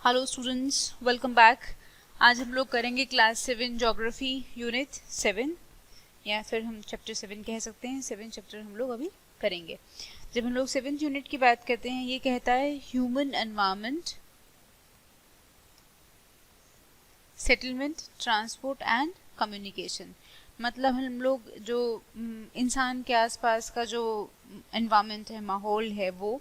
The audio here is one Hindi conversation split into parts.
Hello students, welcome back. आज हम लोग करेंगे क्लास 7 ज्योग्राफी यूनिट 7 या फिर हम चैप्टर 7 कह सकते हैं। 7 चैप्टर हम लोग अभी करेंगे। जब हम लोग 7th यूनिट की बात करते हैं, ये कहता है human environment, settlement, transport and communication. मतलब हम लोग जो इंसान के आसपास का जो एनवायरनमेंट है, माहौल है, वो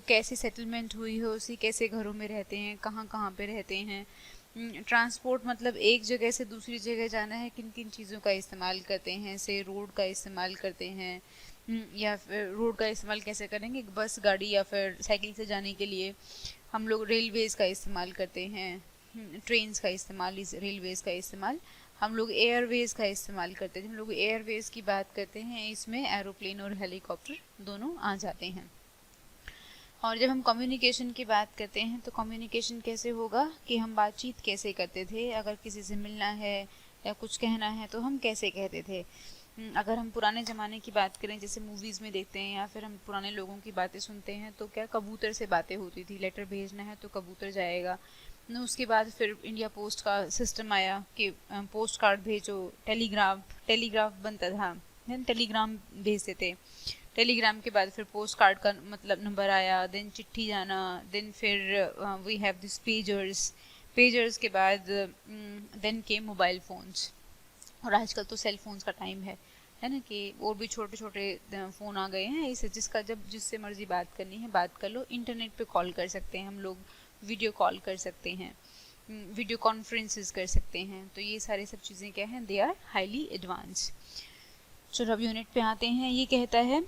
कैसे सेटलमेंट हुई हो, उसी कैसे घरों में रहते हैं, कहाँ कहाँ पे रहते हैं। ट्रांसपोर्ट मतलब एक जगह से दूसरी जगह जाना है, किन किन चीज़ों का इस्तेमाल करते हैं, से रोड का इस्तेमाल करते हैं, या फिर रोड का इस्तेमाल कैसे करेंगे, बस गाड़ी या फिर साइकिल से जाने के लिए हम लोग रेलवेज़ का इस्तेमाल करते हैं, ट्रेन्स का इस्तेमाल, रेलवेज़ का इस्तेमाल, हम लोग एयरवेज़ का इस्तेमाल करते हैं। हम लोग एयरवेज़ की बात करते हैं, इसमें एरोप्लेन और हेलीकॉप्टर दोनों आ जाते हैं। और जब हम कम्युनिकेशन की बात करते हैं तो कम्युनिकेशन कैसे होगा कि हम बातचीत कैसे करते थे, अगर किसी से मिलना है या कुछ कहना है तो हम कैसे कहते थे। अगर हम पुराने ज़माने की बात करें, जैसे मूवीज़ में देखते हैं या फिर हम पुराने लोगों की बातें सुनते हैं, तो क्या कबूतर से बातें होती थी। लेटर भेजना है तो कबूतर जाएगा। उसके बाद फिर इंडिया पोस्ट का सिस्टम आया कि पोस्ट कार्ड भेजो, टेलीग्राफ बनता था, टेलीग्राम भेजते थे। टेलीग्राम के बाद फिर पोस्ट कार्ड का मतलब नंबर आया, देन चिट्ठी जाना, देन फिर वी हैव दिस पेजर्स के बाद देन के मोबाइल फ़ोन्स। और आजकल तो सेल फोन्स का टाइम है ना, कि और भी छोटे छोटे फ़ोन आ गए हैं। इसे जिससे मर्जी बात करनी है बात कर लो। इंटरनेट पे कॉल कर सकते हैं हम लोग, वीडियो कॉल कर सकते हैं, वीडियो कॉन्फ्रेंसेस कर सकते हैं। तो ये सारी सब चीज़ें क्या हैं, दे आर हाईली एडवांस। चलो अब यूनिट पे आते हैं। ये कहता है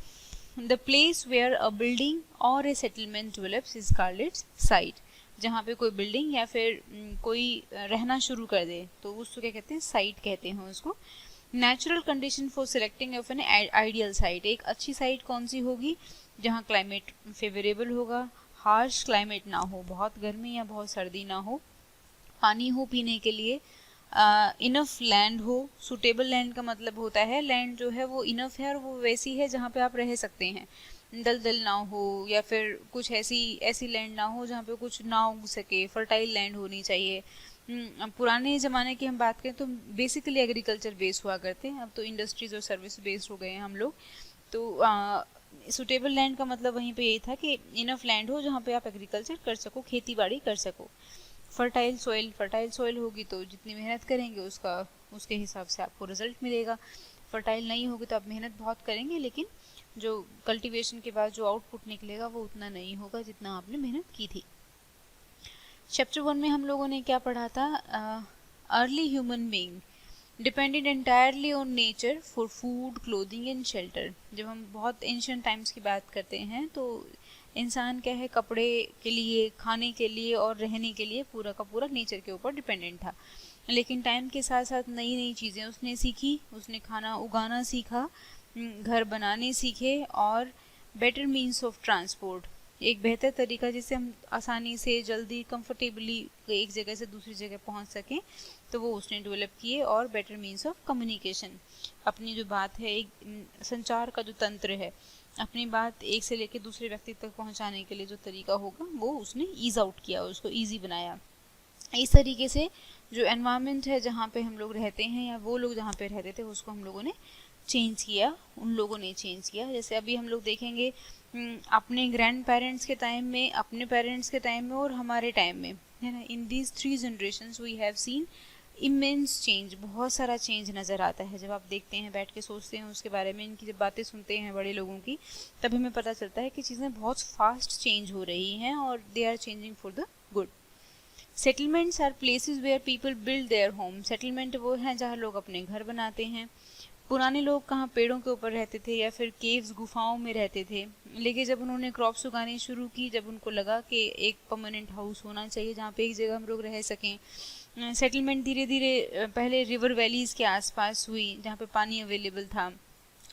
the place where a building और a settlement develops is called its site. जहाँ पे कोई बिल्डिंग या फिर कोई रहना शुरू कर दे तो उसको क्या कहते हैं, साइट कहते हैं उसको। Natural condition for selecting of an ideal site. एक अच्छी साइट कौन सी होगी, जहाँ क्लाइमेट फेवरेबल होगा, हार्श क्लाइमेट ना हो, बहुत गर्मी या बहुत सर्दी ना हो, पानी हो पीने के लिए, इनफ लैंड हो। सुटेबल लैंड का मतलब होता है लैंड जो है वो इनफ है और वो वैसी है जहाँ पे आप रह सकते हैं। दलदल ना हो या फिर कुछ ऐसी लैंड ना हो जहाँ पे कुछ ना उग सके। फर्टाइल लैंड होनी चाहिए। पुराने ज़माने की हम बात करें तो बेसिकली एग्रीकल्चर बेस्ड हुआ करते हैं। अब तो इंडस्ट्रीज और सर्विस बेस्ड हो गए हैं हम लोग। तो सुटेबल लैंड का मतलब वहीं पे यही था कि इनफ लैंड हो जहाँ पे आप एग्रीकल्चर कर सको, खेती बाड़ी कर सको। फर्टाइल सॉइल होगी तो जितनी मेहनत करेंगे उसके हिसाब से आपको रिजल्ट मिलेगा। फर्टाइल नहीं होगी तो आप मेहनत बहुत करेंगे, लेकिन जो कल्टीवेशन के बाद जो आउटपुट निकलेगा वो उतना नहीं होगा जितना आपने मेहनत की थी। चैप्टर 1 में हम लोगों ने क्या पढ़ा था, early human being depended entirely on nature for food, clothing and shelter. जब हम बहुत एंशिएंट टाइम्स की बात करते हैं तो इंसान क्या है, कपड़े के लिए, खाने के लिए और रहने के लिए पूरा का पूरा नेचर के ऊपर डिपेंडेंट था। लेकिन टाइम के साथ साथ नई नई चीज़ें उसने सीखी, उसने खाना उगाना सीखा, घर बनाने सीखे और बेटर मीन्स ऑफ ट्रांसपोर्ट, एक बेहतर तरीका जिससे हम आसानी से जल्दी कंफर्टेबली एक जगह से दूसरी जगह पहुंच सकें, तो वो उसने डेवलप किए। और बेटर मीन्स ऑफ कम्युनिकेशन, अपनी जो बात है, एक संचार का जो तंत्र है, अपनी बात एक से लेकर दूसरे व्यक्ति तक पहुंचाने के लिए जो तरीका होगा वो उसने ईज आउट किया, उसको ईजी बनाया। इस तरीके से जो एनवायरनमेंट है जहाँ पे हम लोग रहते हैं या वो लोग जहाँ पे रहते थे उसको हम लोगों ने चेंज किया, उन लोगों ने चेंज किया। जैसे अभी हम लोग देखेंगे अपने ग्रैंड पेरेंट्स के टाइम में, अपने पेरेंट्स के टाइम में और हमारे टाइम में, है ना, in these 3 generations we have seen immense change. बहुत सारा चेंज नज़र आता है जब आप देखते हैं, बैठ के सोचते हैं उसके बारे में, इनकी जब बातें सुनते हैं बड़े लोगों की, तब हमें पता चलता है कि चीज़ें बहुत फास्ट चेंज हो रही हैं और they are changing for the good. Settlements are places where people build their home. Settlement वो हैं जहाँ लोग अपने घर बनाते हैं। पुराने लोग कहाँ पेड़ों के ऊपर रहते थे या फिर केव्स, गुफाओं में रहते थे, लेकिन जब उन्होंने क्रॉप्स उगानी शुरू की, जब उनको लगा कि एक परमानेंट हाउस होना चाहिए जहाँ पे एक जगह हम लोग रह सकें, सेटलमेंट धीरे धीरे पहले रिवर वैलीज़ के आसपास हुई जहाँ पे पानी अवेलेबल था।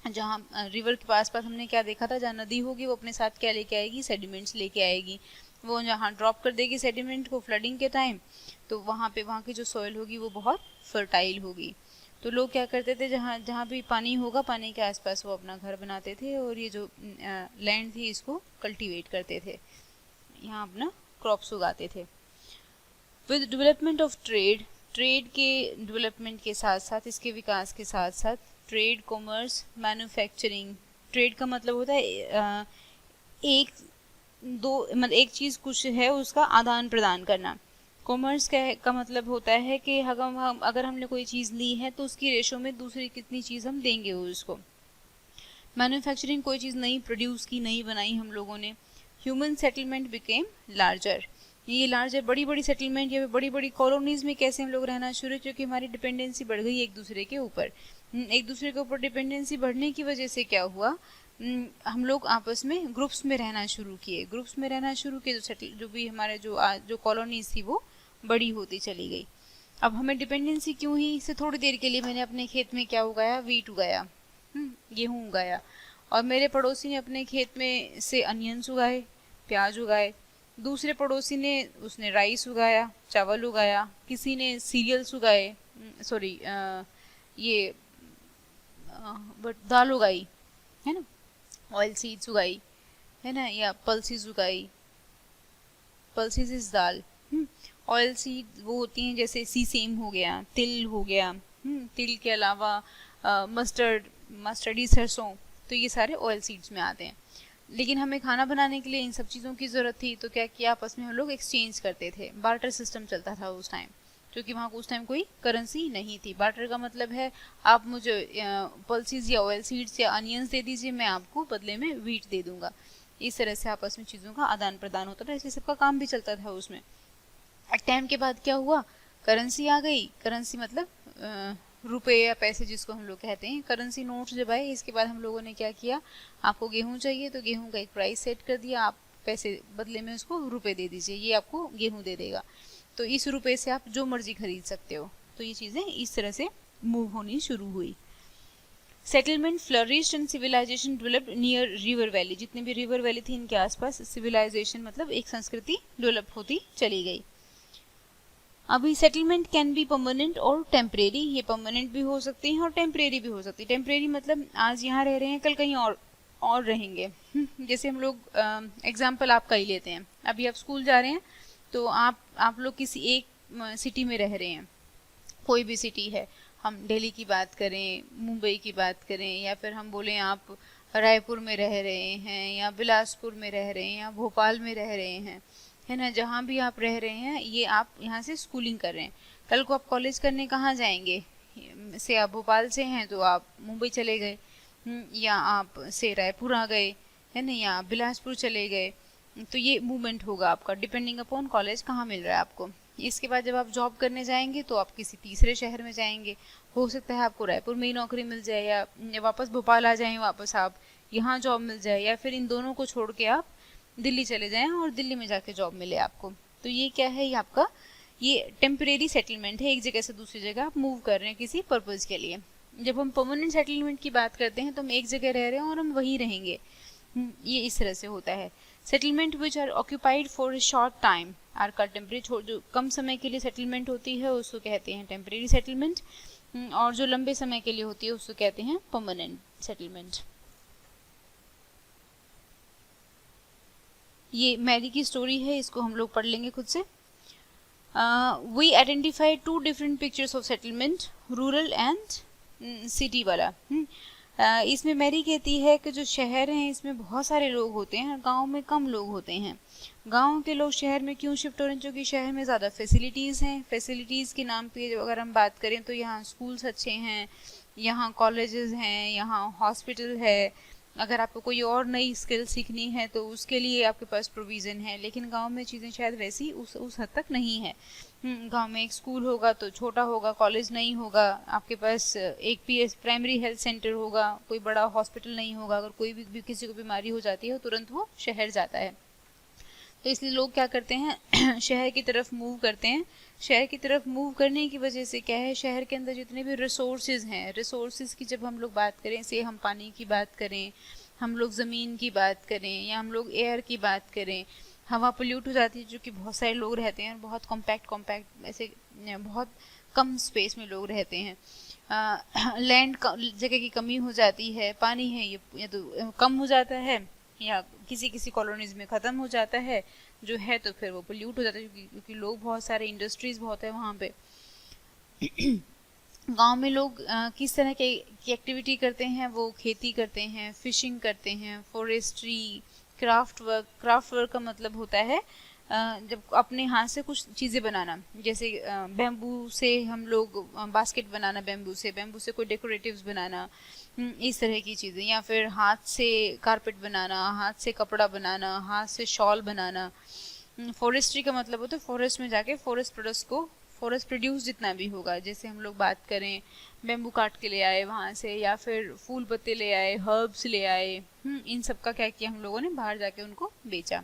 जहाँ रिवर के पास हमने क्या देखा था, जहाँ नदी होगी वो अपने साथ क्या लेके आएगी, सेडिमेंट्स लेके आएगी। वो जहाँ ड्रॉप कर देगी सेडिमेंट को फ्लडिंग के टाइम, तो वहाँ की जो सॉइल होगी वो बहुत फर्टाइल होगी। तो लोग क्या करते थे, जहाँ जहाँ भी पानी होगा, पानी के आसपास वो अपना घर बनाते थे और ये जो लैंड थी इसको कल्टीवेट करते थे, यहाँ अपना क्रॉप्स उगाते थे। With development of trade, trade के डेवलपमेंट के साथ साथ, इसके विकास के साथ साथ, ट्रेड, कॉमर्स, मैन्युफैक्चरिंग, ट्रेड का मतलब होता है एक दो मतलब एक चीज़ कुछ है उसका आदान प्रदान करना। कॉमर्स का मतलब होता है कि हम अगर हमने कोई चीज़ ली है तो उसकी रेशो में दूसरी कितनी चीज़ हम देंगे उसको। मैन्युफैक्चरिंग, कोई चीज़ नई प्रोड्यूस की, नई बनाई हम लोगों ने। ह्यूमन सेटलमेंट बिकेम लार्जर, ये लार्जर बड़ी बड़ी सेटलमेंट या बड़ी बड़ी कॉलोनीज में कैसे हम लोग रहना शुरू, क्योंकि हमारी डिपेंडेंसी बढ़ गई एक दूसरे के ऊपर। एक दूसरे के ऊपर डिपेंडेंसी बढ़ने की वजह से क्या हुआ, हम लोग आपस में ग्रुप्स में रहना शुरू किए। ग्रुप्स में रहना शुरू किए तो जो भी हमारे जो कॉलोनीज थी वो बड़ी होती चली गई। अब हमें डिपेंडेंसी क्यों ही, इससे थोड़ी देर के लिए मैंने अपने खेत में क्या उगाया, वीट उगाया, गेहूँ उगाया, और मेरे पड़ोसी ने अपने खेत में से अनियंस उगाए, प्याज उगाए। दूसरे पड़ोसी ने उसने राइस उगाया, चावल उगाया। किसी ने सीरियल्स उगाए, सॉरी ये बट दाल उगाई है ना, ऑयल सीड्स उगाई है ना, या पल्सीज उगाई। पल्सीज इज दाल। ऑयल सीड वो होती हैं जैसे सीसेम हो गया, तिल हो गया। तिल के अलावा मस्टर्डी सरसों, तो ये सारे ऑयल सीड्स में आते हैं। लेकिन हमें खाना बनाने के लिए इन सब चीज़ों की ज़रूरत थी, तो क्या किया, आपस में हम लोग एक्सचेंज करते थे। बार्टर सिस्टम चलता था उस टाइम, क्योंकि वहाँ उस टाइम कोई करेंसी नहीं थी। बार्टर का मतलब है आप मुझे पल्सीज या ऑयल सीड्स या अनियंस दे दीजिए, मैं आपको बदले में वीट दे दूंगा। इस तरह से आपस में चीज़ों का आदान प्रदान होता था, इसलिए सबका काम भी चलता था उसमें। एक टाइम के बाद क्या हुआ, करेंसी आ गई। करेंसी मतलब रुपए या पैसे जिसको हम लोग कहते हैं। करेंसी नोट्स जब आए, इसके बाद हम लोगों ने क्या किया, आपको गेहूं चाहिए तो गेहूं का एक प्राइस सेट कर दिया, आप पैसे बदले में उसको रुपए दे दीजिए, ये आपको गेहूं दे देगा। तो इस रुपए से आप जो मर्जी खरीद सकते हो। तो ये चीज़ें इस तरह से मूव होनी शुरू हुई। Settlement flourished and civilization developed near river valley, जितने भी रिवर वैली थी इनके आसपास सिविलाइजेशन मतलब एक संस्कृति डेवलप होती चली गई। अभी सेटलमेंट कैन बी परमानेंट और टेम्परेरी, ये परमानेंट भी हो सकती हैं और टेम्परेरी भी हो सकती है। टेम्परेरी मतलब आज यहाँ रह रहे हैं, कल कहीं और रहेंगे। जैसे हम लोग एग्जाम्पल आपका ही लेते हैं, अभी आप स्कूल जा रहे हैं तो आप लोग किसी एक सिटी में रह रहे हैं, कोई भी सिटी है, हम दिल्ली की बात करें, मुंबई की बात करें, या फिर हम बोलें आप रायपुर में रह रहे हैं, या बिलासपुर में रह रहे हैं, या भोपाल में रह रहे हैं, है ना, जहाँ भी आप रह रहे हैं, ये आप यहाँ से स्कूलिंग कर रहे हैं। कल को आप कॉलेज करने कहाँ जाएंगे, से आप भोपाल से हैं तो आप मुंबई चले गए, या आप से रायपुर आ गए, है ना, या बिलासपुर चले गए। तो ये मूवमेंट होगा आपका डिपेंडिंग अपॉन कॉलेज कहाँ मिल रहा है आपको। इसके बाद जब आप जॉब करने जाएंगे तो आप किसी तीसरे शहर में जाएंगे, हो सकता है आपको रायपुर में ही नौकरी मिल जाए, या वापस भोपाल आ जाएं, वापस आप यहाँ जॉब मिल जाए, या फिर इन दोनों को छोड़ के आप दिल्ली चले जाएं और दिल्ली में जाके जॉब मिले आपको। तो ये क्या है, ये आपका ये टेम्परेरी सेटलमेंट है, एक जगह से दूसरी जगह आप मूव कर रहे हैं किसी पर्पज़ के लिए। जब हम परमानेंट सेटलमेंट की बात करते हैं तो हम एक जगह रह रहे हैं और हम वहीं रहेंगे, ये इस तरह से होता है। Settlement which are occupied for a short time are called temporary, जो कम समय के लिए सेटलमेंट होती है उसको कहते हैं टेम्परेरी सेटलमेंट, और जो लंबे समय के लिए होती है उसको कहते हैं परमानेंट सेटलमेंट। ये मैरी की स्टोरी है, इसको हम लोग पढ़ लेंगे खुद से। We identify two different pictures of settlement, rural and city वाला। इसमें मैरी कहती है कि जो शहर हैं इसमें बहुत सारे लोग होते हैं और गांव में कम लोग होते हैं। गांव के लोग शहर में क्यों शिफ्ट हो रहे हैं, क्योंकि शहर में ज़्यादा फैसिलिटीज़ हैं। फैसिलिटीज़ के नाम पे अगर हम बात करें तो यहाँ स्कूल्स अच्छे हैं, यहाँ कॉलेजेस हैं, यहाँ हॉस्पिटल है। अगर आपको कोई और नई स्किल सीखनी है तो उसके लिए आपके पास प्रोविज़न है। लेकिन गांव में चीज़ें शायद वैसी उस हद तक नहीं है। गांव में एक स्कूल होगा तो छोटा होगा, कॉलेज नहीं होगा, आपके पास एक प्राइमरी हेल्थ सेंटर होगा, कोई बड़ा हॉस्पिटल नहीं होगा। अगर कोई भी किसी को बीमारी हो जाती है तो तुरंत वो शहर जाता है। तो इसलिए लोग क्या करते हैं शहर की तरफ मूव करते हैं। शहर की तरफ मूव करने की वजह से क्या है, शहर के अंदर जितने भी रिसोर्सेज हैं, रिसोर्सेज की जब हम लोग बात करें, से हम पानी की बात करें, हम लोग ज़मीन की बात करें, या हम लोग एयर की बात करें, हवा पोल्यूट हो जाती है, जो कि बहुत सारे लोग रहते हैं, बहुत कॉम्पैक्ट ऐसे बहुत कम स्पेस में लोग रहते हैं। लैंड जगह की कमी हो जाती है, पानी है ये तो कम हो जाता है, या किसी किसी कॉलोनीज में ख़त्म हो जाता है, जो है तो फिर वो पोल्यूट हो जाता है, क्योंकि लोग बहुत सारे, इंडस्ट्रीज बहुत है वहाँ पे। गांव में लोग किस तरह की एक्टिविटी करते हैं, वो खेती करते हैं, फिशिंग करते हैं, फॉरेस्ट्री, क्राफ्ट वर्क का मतलब होता है जब अपने हाथ से कुछ चीज़ें बनाना, जैसे बेम्बू से हम लोग बास्केट बनाना, बेम्बू से कोई डेकोरेटिव्स बनाना, इस तरह की चीज़ें, या फिर हाथ से कारपेट बनाना, हाथ से कपड़ा बनाना, हाथ से शॉल बनाना। फॉरेस्ट्री का मतलब होता है फॉरेस्ट में जाके फॉरेस्ट प्रोड्यूस जितना भी होगा, जैसे हम लोग बात करें बेम्बू काट के ले आए वहाँ से, या फिर फूल पत्ते ले आए, हर्ब्स ले आए, इन सब का क्या किया हम लोगों ने, बाहर जाके उनको बेचा।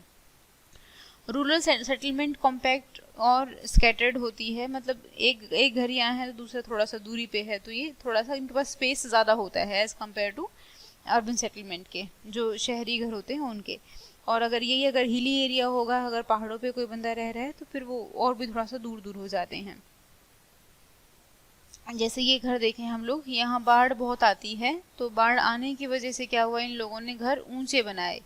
रूरल सेटलमेंट कॉम्पैक्ट और स्कैटर्ड होती है, मतलब एक घर यहाँ है तो दूसरा थोड़ा सा दूरी पे है, तो ये थोड़ा सा इनके पास स्पेस ज़्यादा होता है as compare to urban settlement के, जो शहरी घर होते हैं उनके। और अगर हिली एरिया होगा, अगर पहाड़ों पे कोई बंदा रह रहा है तो फिर वो और भी थोड़ा सा दूर दूर हो जाते हैं। जैसे ये घर देखें हम लोग, यहाँ बाढ़ बहुत आती है, तो बाढ़ आने की वजह से क्या हुआ, इन लोगों ने घर ऊंचे बनाए,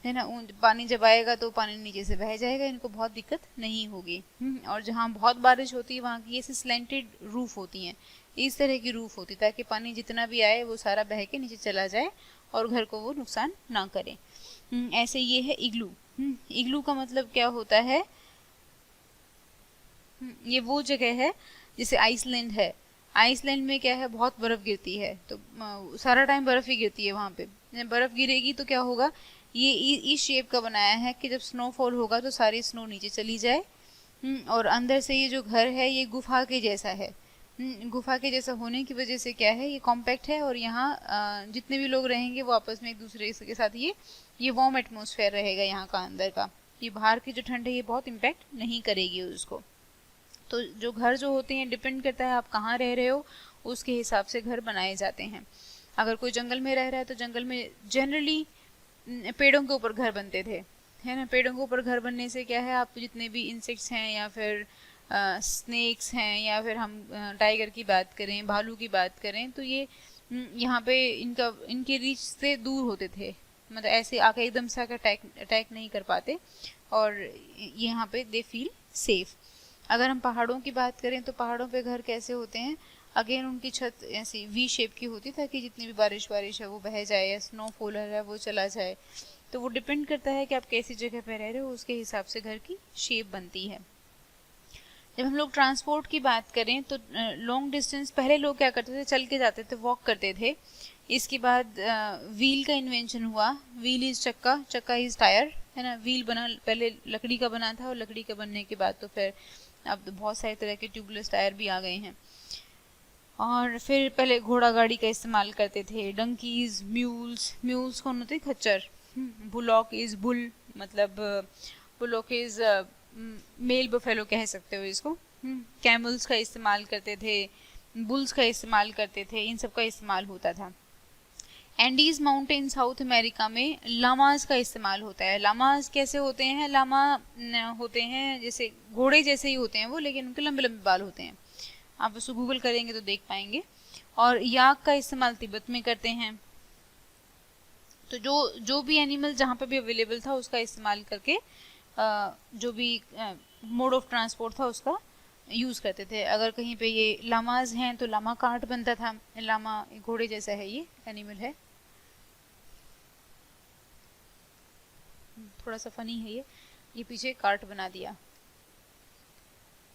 है ना। पानी जब आएगा तो पानी नीचे से बह जाएगा, इनको बहुत दिक्कत नहीं होगी। और जहाँ बहुत बारिश होती है वहाँ की ऐसे स्लैंटेड रूफ होती हैं, इस तरह की रूफ होती, ताकि पानी जितना भी आए वो सारा बह के नीचे चला जाए और घर को वो नुकसान ना करे। ऐसे ये है इग्लू। इग्लू का मतलब क्या होता है, ये वो जगह है जैसे आइसलैंड है, आइसलैंड में क्या है, बहुत बर्फ गिरती है, तो सारा टाइम बर्फ ही गिरती है वहाँ पे। बर्फ गिरेगी तो क्या होगा, ये इस शेप का बनाया है कि जब स्नोफॉल होगा तो सारी स्नो नीचे चली जाए। और अंदर से ये जो घर है ये गुफा के जैसा है। गुफा के जैसा होने की वजह से क्या है, ये कॉम्पैक्ट है, और यहाँ जितने भी लोग रहेंगे वो आपस में एक दूसरे के साथ ये वार्म एटमोसफेयर रहेगा यहाँ का अंदर का। ये बाहर की जो ठंड है ये बहुत इम्पैक्ट नहीं करेगी उसको। तो जो घर जो होते हैं डिपेंड करता है आप कहाँ रह रहे हो, उसके हिसाब से घर बनाए जाते हैं। अगर कोई जंगल में रह रहा है तो जंगल में जनरली पेड़ों के ऊपर घर बनते थे, है ना। पेड़ों के ऊपर घर बनने से क्या है, आप जितने भी इंसेक्ट्स हैं या फिर स्नेक्स हैं, या फिर हम टाइगर की बात करें, भालू की बात करें, तो ये यहाँ पे इनके रीच से दूर होते थे, मतलब ऐसे आके एकदम से आकर अटैक नहीं कर पाते, और यहाँ पे दे फील सेफ। अगर हम पहाड़ों की बात करें तो पहाड़ों पे घर कैसे होते हैं, अगेन उनकी छत ऐसी वी शेप की होती, ताकि जितनी भी बारिश है वो बह जाए, या स्नोफॉल है वो चला जाए। तो वो डिपेंड करता है कि आप कैसी जगह पे रह रहे हो, उसके हिसाब से घर की शेप बनती है। जब हम लोग ट्रांसपोर्ट की बात करें तो लॉन्ग डिस्टेंस, पहले लोग क्या करते थे, चल के जाते थे, वॉक करते थे। इसके बाद व्हील का इन्वेंशन हुआ। व्हील इज चक्का, चक्का इज टायर, है ना। व्हील बना, पहले लकड़ी का बना था, और लकड़ी का बनने के बाद तो फिर अब बहुत सारे तरह के ट्यूबलेस टायर भी आ गए हैं। और फिर पहले घोड़ा गाड़ी का इस्तेमाल करते थे, डंकीज, म्यूल्स कौन होते, खच्चर। बुलॉक इज बुल, मतलब बुलॉक इज मेल बफेलो कह सकते हो इसको। कैमल्स का इस्तेमाल करते थे, बुल्स का इस्तेमाल करते थे, इन सब का इस्तेमाल होता था। एंडीज माउंटेन साउथ अमेरिका में लामाज का इस्तेमाल होता है। लामाज कैसे होते हैं, लामा होते हैं जैसे घोड़े जैसे ही होते हैं वो, लेकिन उनके लंबे लंबे बाल होते हैं, आप उसको गूगल करेंगे तो देख पाएंगे। और याक का इस्तेमाल तिब्बत में करते हैं। तो जो भी एनिमल जहाँ पे भी अवेलेबल था उसका इस्तेमाल करके जो भी मोड ऑफ ट्रांसपोर्ट था उसका यूज़ करते थे। अगर कहीं पे ये लामाज हैं तो लामा कार्ट बनता था। लामा घोड़े जैसा है, ये एनिमल है, थोड़ा सा फनी है ये पीछे कार्ट बना दिया,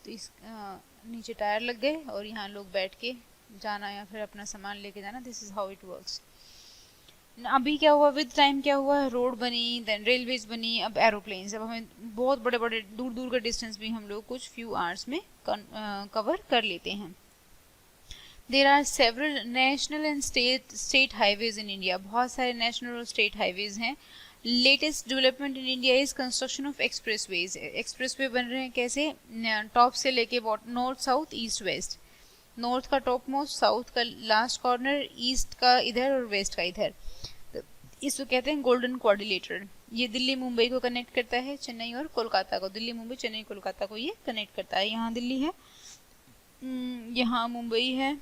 तो इस नीचे टायर लग गए और यहाँ लोग बैठ के जाना या फिर अपना सामान लेके जाना। This is how it works. अभी क्या हुआ, विद टाइम क्या हुआ, रोड बनी, देन रेलवेज बनी, अब एरोप्लेन्स। अब हमें बहुत बड़े बड़े दूर दूर का डिस्टेंस भी हम लोग कुछ फ्यू आवर्स में कवर कर लेते हैं। There are several national and state highways in India. बहुत सारे नेशनल और स्टेट हाईवेज हैं। Latest development in India is construction of expressways. Expressway बन रहे हैं कैसे, टॉप से लेके north, south, east, west. North का टॉप मोस्ट, साउथ का लास्ट कॉर्नर, ईस्ट का इधर और वेस्ट का इधर। इसको कहते हैं गोल्डन क्वाड्रिलेटरल। ये दिल्ली मुंबई को कनेक्ट करता है, चेन्नई और कोलकाता को। दिल्ली मुंबई चेन्नई कोलकाता को ये कनेक्ट करता है। यहाँ दिल्ली है, यहाँ मुंबई है,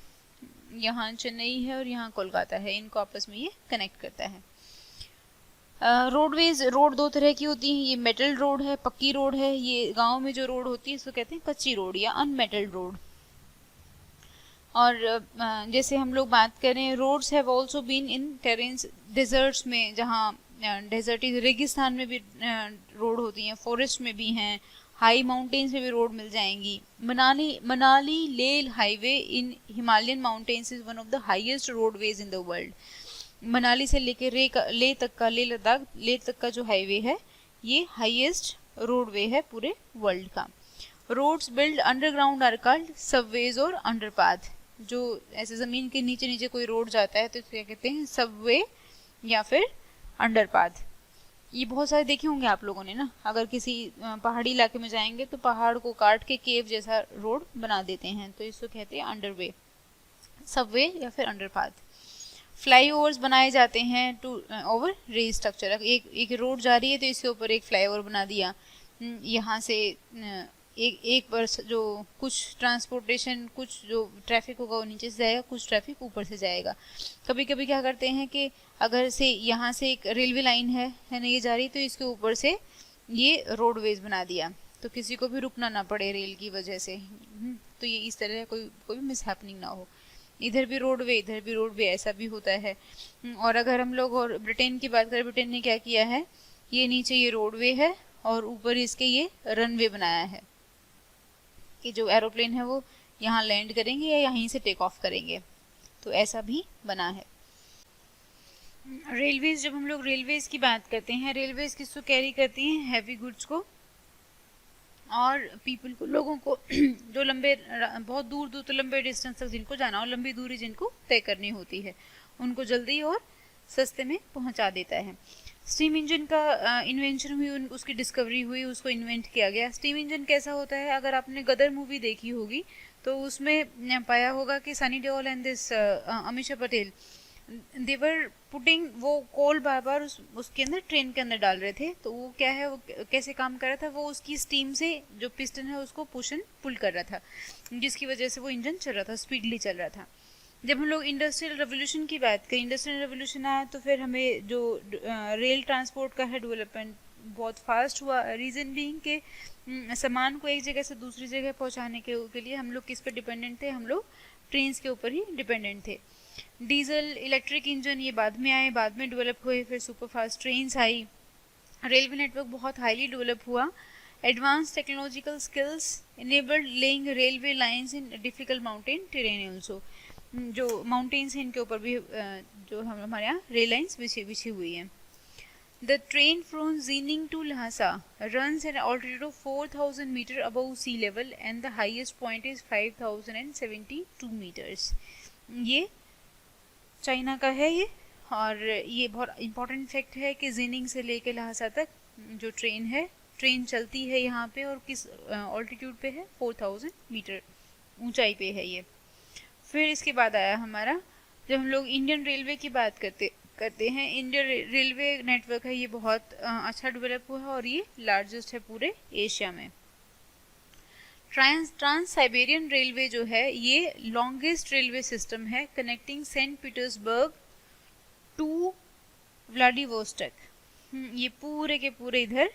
यहाँ चेन्नई है और यहाँ कोलकाता है, इनको आपस में ये कनेक्ट करता है। रोडवेज, रोड दो तरह की होती हैं, ये मेटल रोड है, पक्की रोड है। ये गांव में जो रोड होती है इसको कहते हैं कच्ची रोड या अनमेटल्ड रोड। और जैसे हम लोग बात करें, roads have also been in terrains, deserts में, जहाँ डेजर्टी रेगिस्तान में भी रोड होती हैं, फॉरेस्ट में भी हैं, हाई माउंटेन्स में भी रोड मिल जाएंगी। Manali Manali Leh highway in Himalayan mountains is one of the highest roadways in the world. Manali से लेकर लेह तक का, लेह तक का जो हाईवे है ये हाईएस्ट रोडवे है पूरे वर्ल्ड का। Roads build underground are called subways और अंडरपाथ। जो ऐसे जमीन के नीचे नीचे कोई रोड जाता है तो क्या कहते हैं, सबवे या फिर अंडरपाथ। ये बहुत सारे देखे होंगे आप लोगों ने ना, अगर किसी पहाड़ी इलाके में जाएंगे तो पहाड़ को काट के केव जैसा रोड बना देते हैं, तो इसको कहते हैं अंडरवे, सबवे या फिर अंडरपाथ। फ्लाईओवर्स बनाए जाते हैं टू ओवर रेल स्ट्रक्चर। एक रोड जा रही है तो इसके ऊपर एक फ्लाईओवर बना दिया। यहाँ से एक बार जो कुछ ट्रांसपोर्टेशन, कुछ जो ट्रैफिक होगा वो नीचे से जाएगा, कुछ ट्रैफिक ऊपर से जाएगा। कभी कभी क्या करते हैं कि अगर से यहाँ से एक रेलवे लाइन है ना, ये जा रही, तो इसके ऊपर से ये रोडवेज बना दिया तो किसी को भी रुकना ना पड़े रेल की वजह से। तो ये इस तरह कोई भी मिसहैपनिंग ना हो, इधर भी रोडवे इधर भी रोडवे, ऐसा भी होता है। और अगर हम लोग और ब्रिटेन की बात करें, ब्रिटेन ने क्या किया है, ये नीचे ये रोडवे है और ऊपर इसके ये रनवे बनाया है कि जो एरोप्लेन है वो यहाँ लैंड करेंगे या यहीं से टेक ऑफ करेंगे, तो ऐसा भी बना है। रेलवेज, जब हम लोग रेलवेज की बात करते हैं, रेलवेज किसको कैरी करती हैं, हैवी गुड्स को और पीपल को, लोगों को जो लंबे, बहुत दूर दूर तो लंबे डिस्टेंस तक जिनको जाना हो, लंबी दूरी जिनको तय करनी होती है, उनको जल्दी और सस्ते में पहुंचा देता है। स्टीम इंजन का इन्वेंशन हुई, उसकी डिस्कवरी हुई, उसको इन्वेंट किया गया। स्टीम इंजन कैसा होता है, अगर आपने गदर मूवी देखी होगी तो उसमें पाया होगा कि Sunny Deol and this Amisha Patel, they were putting, वो कोल बार बार उसके अंदर, ट्रेन के अंदर डाल रहे थे। तो वो क्या है, वो कैसे काम कर रहा था, वो उसकी स्टीम से जो पिस्टन है उसको पुश एंड पुल कर रहा था, जिसकी वजह से वो इंजन चल रहा था, स्पीडली चल रहा था। जब हम लोग इंडस्ट्रियल रेवोल्यूशन की बात करें, इंडस्ट्रियल रेवोल्यूशन आया तो फिर हमें जो रेल ट्रांसपोर्ट का है डेवलपमेंट बहुत फास्ट हुआ। रीज़न बीइंग के सामान को एक जगह से दूसरी जगह पहुंचाने के लिए हम लोग किस पे डिपेंडेंट थे, हम लोग ट्रेन्स के ऊपर ही डिपेंडेंट थे। डीजल, इलेक्ट्रिक इंजन ये बाद में आए, बाद में डेवलप हुए, फिर सुपर फास्ट ट्रेन्स आई, रेलवे नेटवर्क बहुत हाईली डेवलप हुआ। Advance technological skills enabled laying railway lines in difficult mountain terrain also. जो माउंटेन्स हैं इनके ऊपर भी जो हमारे यहाँ रेल लाइन्स बिछी हुई हैं। The train from Xining to Lhasa runs at altitude of 4000 metre above sea level and the highest point is 5072 meters। ये चाइना का है ये, और ये बहुत इंपॉर्टेंट फैक्ट है कि जीनिंग से लेके लहासा तक जो ट्रेन है, ट्रेन चलती है यहाँ पे, और किस ऑल्टीट्यूड पे है, 4000 मीटर ऊंचाई पे है ये। फिर इसके बाद आया हमारा, जब हम लोग इंडियन रेलवे की बात करते हैं, इंडियन रेलवे नेटवर्क है ये बहुत अच्छा डेवलप हुआ है और ये लार्जेस्ट है पूरे एशिया में। ट्रांस साइबेरियन रेलवे जो है ये लॉन्गेस्ट रेलवे सिस्टम है connecting Saint Petersburg to Vladivostok. ये पूरे के पूरे इधर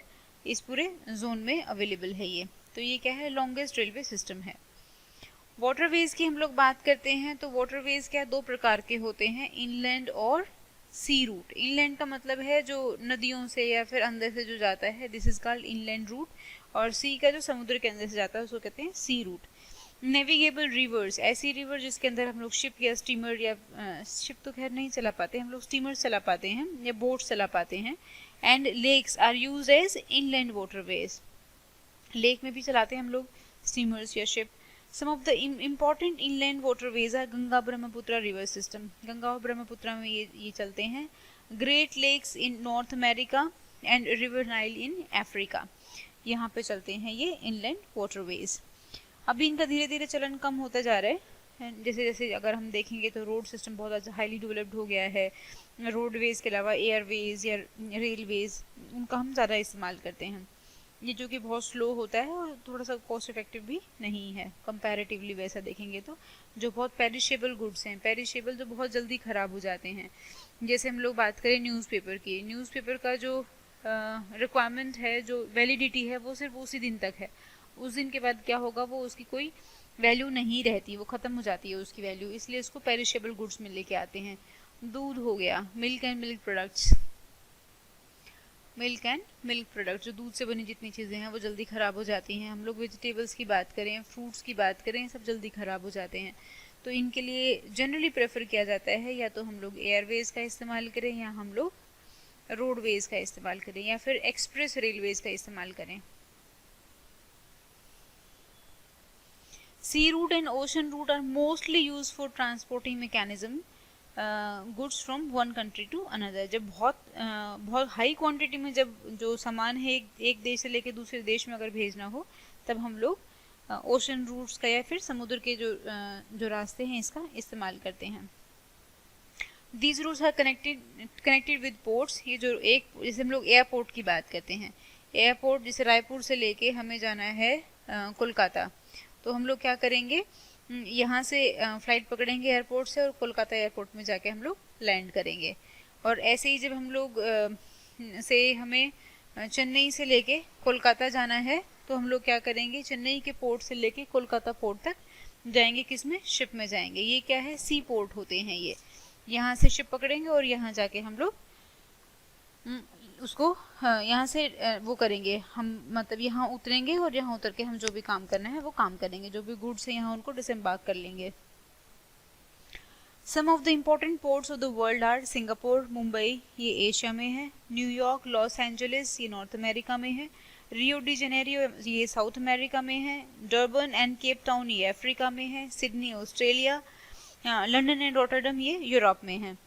इस पूरे जोन में अवेलेबल है ये, तो ये क्या है, लॉन्गेस्ट रेलवे सिस्टम है। वाटरवेज की हम लोग बात करते हैं तो वाटरवेज क्या दो प्रकार के होते हैं, इनलैंड और सी रूट। इनलैंड का मतलब है जो नदियों से या फिर अंदर से जो जाता है, this is called inland route, और सी का जो समुद्र के अंदर से जाता है उसको कहते हैं सी रूट। नेविगेबल रिवर्स, ऐसी रिवर जिसके अंदर हम लोग शिप या स्टीमर, या शिप तो खैर नहीं चला पाते हम लोग, स्टीमर चला पाते हैं या बोट चला पाते हैं। And lakes are used as inland waterways, lake में भी चलाते हैं हम लोग स्टीमर्स या ship. Some of the important inland waterways are Ganga Brahmaputra river system, Ganga और ब्रह्मपुत्र में ये चलते हैं। Great lakes in North America and river Nile in Africa, यहाँ पे चलते हैं ये इनलैंड वाटरवेज। अभी इनका धीरे धीरे चलन कम होता जा रहा है, जैसे जैसे अगर हम देखेंगे तो रोड सिस्टम बहुत हाईली डेवलप्ड हो गया है। रोडवेज के अलावा एयरवेज या रेलवेज, उनका हम ज़्यादा इस्तेमाल करते हैं। ये जो कि बहुत स्लो होता है और थोड़ा सा कॉस्ट इफेक्टिव भी नहीं है कंपैरेटिवली, वैसा देखेंगे तो। जो बहुत पेरिशेबल गुड्स हैं, पेरिशेबल जो बहुत जल्दी ख़राब हो जाते हैं, जैसे हम लोग बात करें न्यूज़पेपर की, न्यूज़पेपर का जो रिक्वायरमेंट है, जो वैलिडिटी है, वो सिर्फ उसी दिन तक है। उस दिन के बाद क्या होगा, वो उसकी कोई वैल्यू नहीं रहती, वो ख़त्म हो जाती है उसकी वैल्यू, इसलिए उसको पेरिशेबल गुड्स में लेके आते हैं। दूध हो गया, milk and milk products, milk and milk product, जो दूध से बनी जितनी चीज़ें हैं वो जल्दी ख़राब हो जाती हैं। हम लोग वेजिटेबल्स की बात करें, फ्रूट्स की बात करें, सब जल्दी ख़राब हो जाते हैं। तो इनके लिए जनरली प्रेफर किया जाता है या तो हम लोग एयरवेज का इस्तेमाल करें, या हम लोग रोडवेज का इस्तेमाल करें, या फिर एक्सप्रेस रेलवेज का इस्तेमाल करें। Sea route and ocean route are mostly use for transporting mechanism goods from one country to another. जब बहुत हाई क्वांटिटी में जब जो सामान है एक देश से लेकर दूसरे देश में अगर भेजना हो, तब हम लोग ओशन रूट्स का या फिर समुद्र के जो रास्ते हैं इसका इस्तेमाल करते हैं। These routes are connected with ports. ये जो एक, जैसे हम लोग एयरपोर्ट की बात करते हैं, एयरपोर्ट जैसे रायपुर से लेके हमें जाना है कोलकाता, तो हम लोग क्या करेंगे, यहाँ से फ्लाइट पकड़ेंगे एयरपोर्ट से और कोलकाता एयरपोर्ट में जाके हम लोग लैंड करेंगे। और ऐसे ही जब हम लोग से हमें चेन्नई से लेके कोलकाता जाना है, तो हम लोग क्या करेंगे, चेन्नई के पोर्ट से लेके कोलकाता पोर्ट तक जाएंगे, किसमें, शिप में जाएंगे। ये क्या है, सी पोर्ट होते हैं ये। यहाँ से शिप पकड़ेंगे और यहाँ जाके हम लोग उसको यहाँ से वो करेंगे, हम मतलब यहाँ उतरेंगे और यहाँ उतर के हम जो भी काम करना है वो काम करेंगे, जो भी गुड्स है यहाँ उनको डिसएम्बार्क कर लेंगे। Some of the important ports of the world are Singapore, Mumbai, ये एशिया में है, न्यूयॉर्क, लॉस एंजलिस, ये नॉर्थ अमेरिका में है, रियो डी जेनेरियो, ये साउथ अमेरिका में है, डर्बन एंड केप टाउन, ये अफ्रीका में है, Sydney Australia, London and Rotterdam, ये यूरोप में है।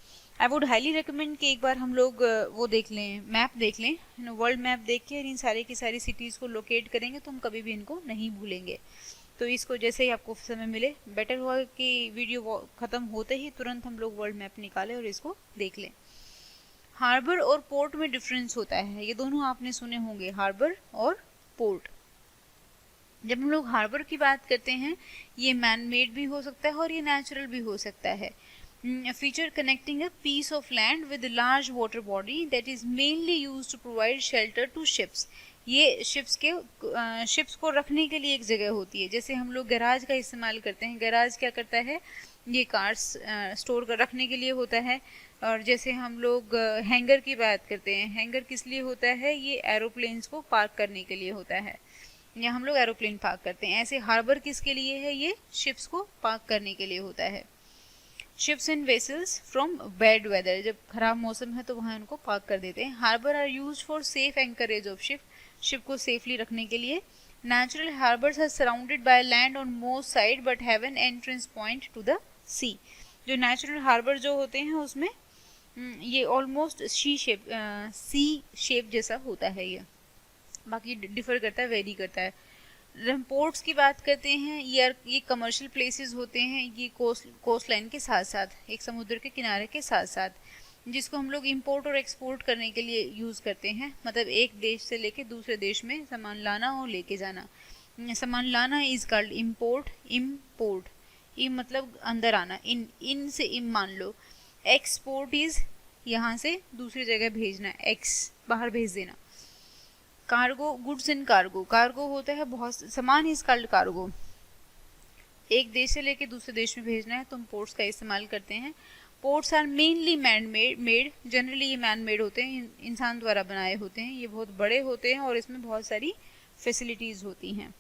आई वुड हाईली रिकमेंड कि एक बार हम लोग वो देख लें, मैप देख लें, वर्ल्ड मैप देख के इन सारी की सारी सिटीज़ को लोकेट करेंगे तो हम कभी भी इनको नहीं भूलेंगे। तो इसको जैसे ही आपको समय मिले, बेटर हुआ कि वीडियो ख़त्म होते ही तुरंत हम लोग वर्ल्ड मैप निकालें और इसको देख लें। हार्बर और पोर्ट में डिफरेंस होता है, ये दोनों आपने सुने होंगे, हार्बर और पोर्ट। जब हम लोग हार्बर की बात करते हैं, ये मैन मेड भी हो सकता है और ये नेचुरल भी हो सकता है। feature connecting a piece of land with a large water body that is mainly used to provide shelter to ships। ये शिप्स को रखने के लिए एक जगह होती है, जैसे हम लोग गैराज का इस्तेमाल करते हैं। गैराज क्या करता है, ये कार्स स्टोर कर रखने के लिए होता है। और जैसे हम लोग हैंगर की बात करते हैं, हैंगर किस लिए होता है, ये एरोप्लेन्स को पार्क करने के लिए होता है, या हम लोग एरोप्लेन पार्क करते हैं। ऐसे हार्बर किसके लिए है, ये शिप्स को पार्क करने के लिए होता है। Ships and vessels from bad weather, जब खराब मौसम है तो वहाँ उनको पार्क कर देते हैं। Harbour are use for safe anchorage of ship को सेफली रखने के लिए। Natural harbours are surrounded by land on most side but have an entrance point to the sea. जो नेचुरल हार्बर जो होते हैं उसमें ये ऑलमोस्ट सी शेप जैसा होता है, ये बाकी डिफर करता है, वेरी करता है। हम पोर्ट्स की बात करते हैं, ये कमर्शियल प्लेसेस होते हैं, ये कोस्ट लाइन के साथ साथ, एक समुद्र के किनारे के साथ साथ, जिसको हम लोग इंपोर्ट और एक्सपोर्ट करने के लिए यूज़ करते हैं। मतलब एक देश से लेके दूसरे देश में सामान लाना और लेके जाना। सामान लाना इज कॉल्ड इम्पोर्ट, इम्पोर्ट, इम मतलब अंदर आना, इन से इम मान लो। एक्सपोर्ट इज यहाँ से दूसरी जगह भेजना, एक्स बाहर भेज देना। Cargo, goods in cargo, cargo होता है बहुत सामान, इज कॉल्ड कार्गो। एक देश से लेके दूसरे देश में भेजना है तो हम पोर्ट्स का इस्तेमाल करते हैं। Ports are mainly man made, generally ये मैन मेड होते हैं, इंसान द्वारा बनाए होते हैं। ये बहुत बड़े होते हैं और इसमें बहुत सारी फैसिलिटीज़ होती हैं।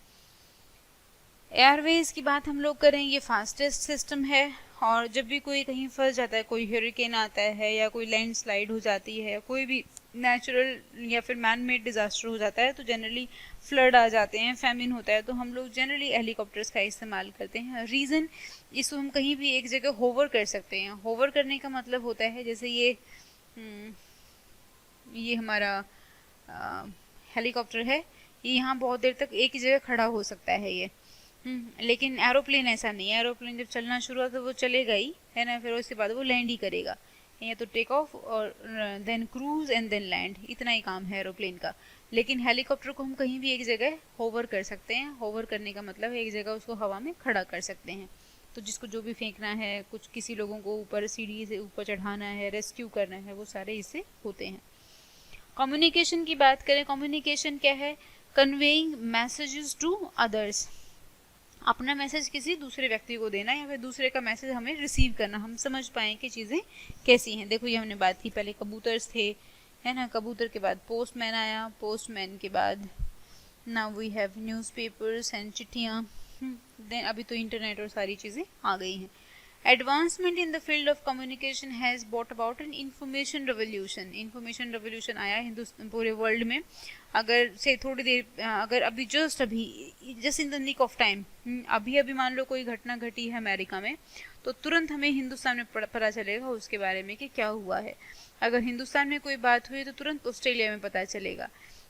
एयरवेज की बात हम लोग करें, ये फास्टेस्ट सिस्टम है। और जब भी कोई कहीं फंस जाता है, कोई हरिकेन आता है या कोई लैंडस्लाइड हो जाती है, कोई भी नेचुरल या फिर मैन मेड डिज़ास्टर हो जाता है, तो जनरली फ्लड आ जाते हैं, फैमिन होता है, तो हम लोग जनरली हेलीकॉप्टर्स का इस्तेमाल करते हैं। रीज़न, इसको हम कहीं भी एक जगह होवर कर सकते हैं। होवर करने का मतलब होता है जैसे ये हमारा हेलीकॉप्टर है, ये यहाँ बहुत देर तक एक ही जगह खड़ा हो सकता है ये। लेकिन एरोप्लेन ऐसा नहीं है। एरोप्लेन जब चलना शुरू हुआ तो वो चलेगा ही, है ना, फिर उसके बाद वो लैंड ही करेगा, या तो टेक ऑफ और then cruise and then land, इतना ही काम है एरोप्लेन का। लेकिन हेलीकॉप्टर को हम कहीं भी एक जगह होवर कर सकते हैं। होवर करने का मतलब है एक जगह उसको हवा में खड़ा कर सकते हैं। तो जिसको जो भी फेंकना है, कुछ किसी लोगों को ऊपर सीढ़ी से ऊपर चढ़ाना है, रेस्क्यू करना है, वो सारे इससे होते हैं। कम्युनिकेशन की बात करें, कम्युनिकेशन क्या है? कन्वेइंग मैसेजेस टू अदर्स, अपना मैसेज किसी दूसरे व्यक्ति को देना या फिर दूसरे का मैसेज हमें रिसीव करना, हम समझ पाएँ कि चीज़ें कैसी हैं। देखो ये हमने बात की, पहले कबूतर्स थे, है ना, कबूतर के बाद पोस्टमैन आया, पोस्टमैन के बाद now we have newspapers and चिट्ठियाँ, देन अभी तो इंटरनेट और सारी चीज़ें आ गई हैं। Advancement in the field of communication has bought about an information revolution. Information revolution आया हिंदुस्तान पूरे वर्ल्ड में। अगर से थोड़ी देर अगर अभी just in the nick of time, अभी अभी मान लो कोई घटना घटी है अमेरिका में, तो तुरंत हमें हिंदुस्तान में पता चलेगा उसके बारे में कि क्या हुआ है। अगर हिंदुस्तान में कोई बात हुई तो तुरंत ऑस्ट्रेलिया में पता चलेगा।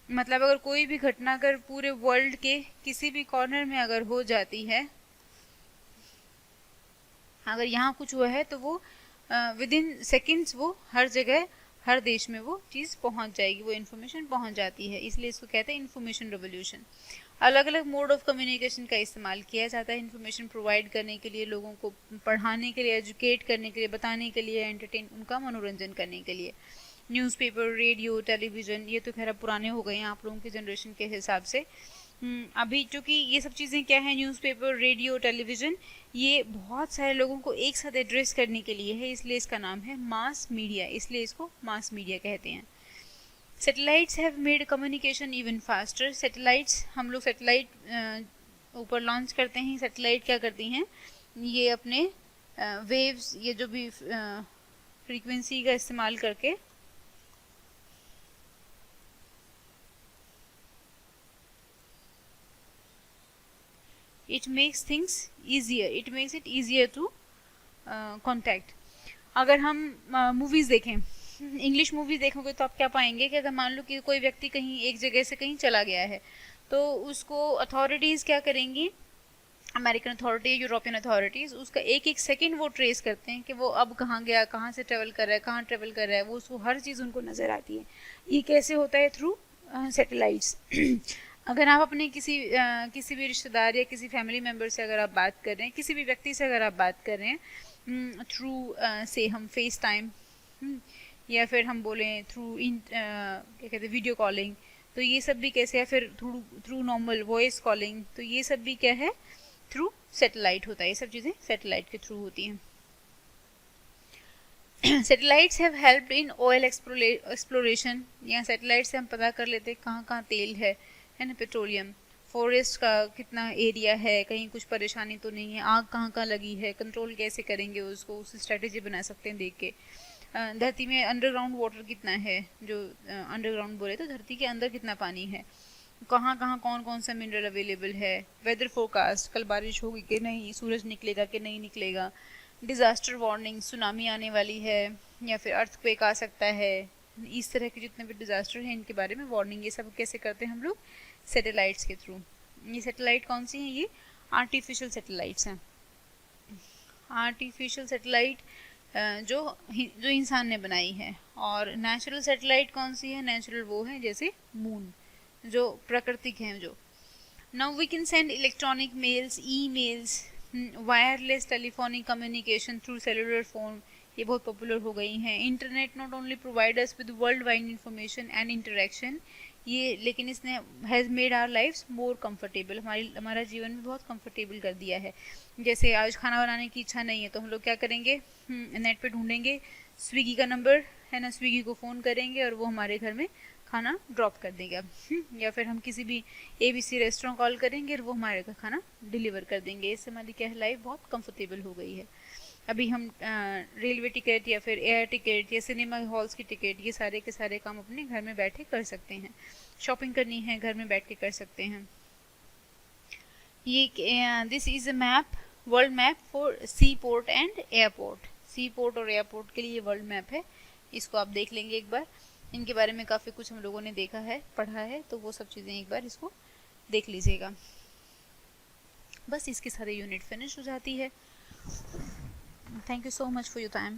मतलब अगर कोई भी घटना अगर पूरे वर्ल्ड के किसी भी कॉर्नर में अगर हो जाती है, अगर यहाँ कुछ हुआ है तो वो विद इन सेकेंड्स वो हर जगह हर देश में वो चीज़ पहुँच जाएगी, वो इन्फॉर्मेशन पहुँच जाती है। इसलिए इसको कहते हैं इन्फॉर्मेशन रेवोल्यूशन। अलग अलग मोड ऑफ कम्युनिकेशन का इस्तेमाल किया जाता है इन्फॉर्मेशन प्रोवाइड करने के लिए, लोगों को पढ़ाने के लिए, एजुकेट करने के लिए, बताने के लिए, एंटरटेन उनका मनोरंजन करने के लिए। न्यूज़पेपर, रेडियो, टेलीविज़न, ये तो खैर पुराने हो गए हैं आप लोगों की जनरेशन के हिसाब से। अभी चूँकि ये सब चीज़ें क्या है, न्यूज़पेपर, रेडियो, टेलीविज़न, ये बहुत सारे लोगों को एक साथ एड्रेस करने के लिए है, इसलिए इसका नाम है मास मीडिया, इसलिए इसको मास मीडिया कहते हैं। Satellites have made communication even faster. Satellites, हम लोग सैटेलाइट ऊपर लॉन्च करते हैं। सैटेलाइट क्या करती हैं, ये अपने वेव्स, ये जो भी फ्रीक्वेंसी का इस्तेमाल करके it makes things easier, it makes it easier to contact। अगर हम मूवीज़ देखें, इंग्लिश मूवीज़ देखोगे तो आप क्या पाएंगे कि अगर मान लो कि कोई व्यक्ति कहीं एक जगह से कहीं चला गया है, तो उसको अथॉरिटीज़ क्या करेंगी, अमेरिकन अथॉरिटी, यूरोपियन अथॉरिटीज़, उसका एक एक सेकंड वो ट्रेस करते हैं कि वो अब कहाँ गया, कहाँ से ट्रेवल कर रहा है, कहाँ ट्रेवल कर रहा है, वो उसको हर चीज़ उनको नज़र आती है। ये कैसे होता है? Through satellites. अगर आप अपने किसी भी रिश्तेदार या किसी फैमिली मेम्बर से अगर आप बात कर रहे हैं, किसी भी व्यक्ति से अगर आप बात कर रहे हैं थ्रू से हम फेस टाइम, या फिर हम बोलें थ्रू क्या कहते हैं, वीडियो कॉलिंग, तो ये सब भी कैसे है, फिर थ्रू नॉर्मल वॉइस कॉलिंग, तो ये सब भी क्या है, थ्रू सैटेलाइट होता है। ये सब चीज़ें सैटेलाइट के थ्रू होती हैं। Satellites have helped in oil exploration. यहाँ सैटेलाइट से हम पता कर लेते हैं कहाँ कहाँ तेल है ना, पेट्रोलियम, फॉरेस्ट का कितना एरिया है, कहीं कुछ परेशानी तो नहीं है, आग कहाँ कहाँ लगी है, कंट्रोल कैसे करेंगे उसको, उस स्ट्रेटेजी बना सकते हैं देख के। धरती में अंडरग्राउंड वाटर कितना है, जो अंडरग्राउंड बोले तो धरती के अंदर कितना पानी है, कहाँ कहाँ कौन कौन सा मिनरल अवेलेबल है, वेदर फोरकास्ट, कल बारिश होगी कि नहीं, सूरज निकलेगा कि नहीं निकलेगा, डिज़ास्टर वार्निंग, सुनामी आने वाली है या फिर अर्थक्वेक आ सकता है, इस तरह के जितने भी डिज़ास्टर हैं इनके बारे में वार्निंग, ये सब कैसे करते हैं हम लोग, सैटेलाइट्स के थ्रू। ये सैटेलाइट कौन सी हैं? ये आर्टिफिशियल सैटेलाइट्स हैं। आर्टिफिशियल सैटेलाइट जो इंसान ने बनाई है। और नेचुरल सैटेलाइट कौन सी है? नेचुरल वो है जैसे मून, जो प्राकृतिक हैं जो। Now we can send electronic mails, emails, wireless telephonic communication through cellular phone, ये बहुत पॉपुलर हो गई हैं। Internet not only provide us with world wide information and interaction, ये लेकिन इसने has made our lifes more comfortable, हमारा जीवन में बहुत कंफर्टेबल कर दिया है। जैसे आज खाना बनाने की इच्छा नहीं है तो हम लोग क्या करेंगे, नेट पे ढूंढेंगे, स्विगी का नंबर है ना, स्विगी को फ़ोन करेंगे और वो हमारे घर में खाना ड्रॉप कर देगा। या फिर हम किसी भी ABC रेस्टोरेंट कॉल करेंगे और वो हमारे घर खाना डिलीवर कर देंगे। इससे हमारी क्या है, लाइफ बहुत कंफर्टेबल हो गई है। अभी हम रेलवे टिकट या फिर एयर टिकट या सिनेमा हॉल्स की टिकट, ये सारे के सारे काम अपने घर में बैठे कर सकते हैं। शॉपिंग करनी है घर में बैठ के कर सकते हैं। ये this is a map, world map for sea port and airport. Sea port और एयरपोर्ट के लिए वर्ल्ड मैप है, इसको आप देख लेंगे एक बार। इनके बारे में काफ़ी कुछ हम लोगों ने देखा है, पढ़ा है, तो वो सब चीज़ें एक बार इसको देख लीजिएगा। बस इसके सारे यूनिट फिनिश हो जाती है। Thank you so much for your time.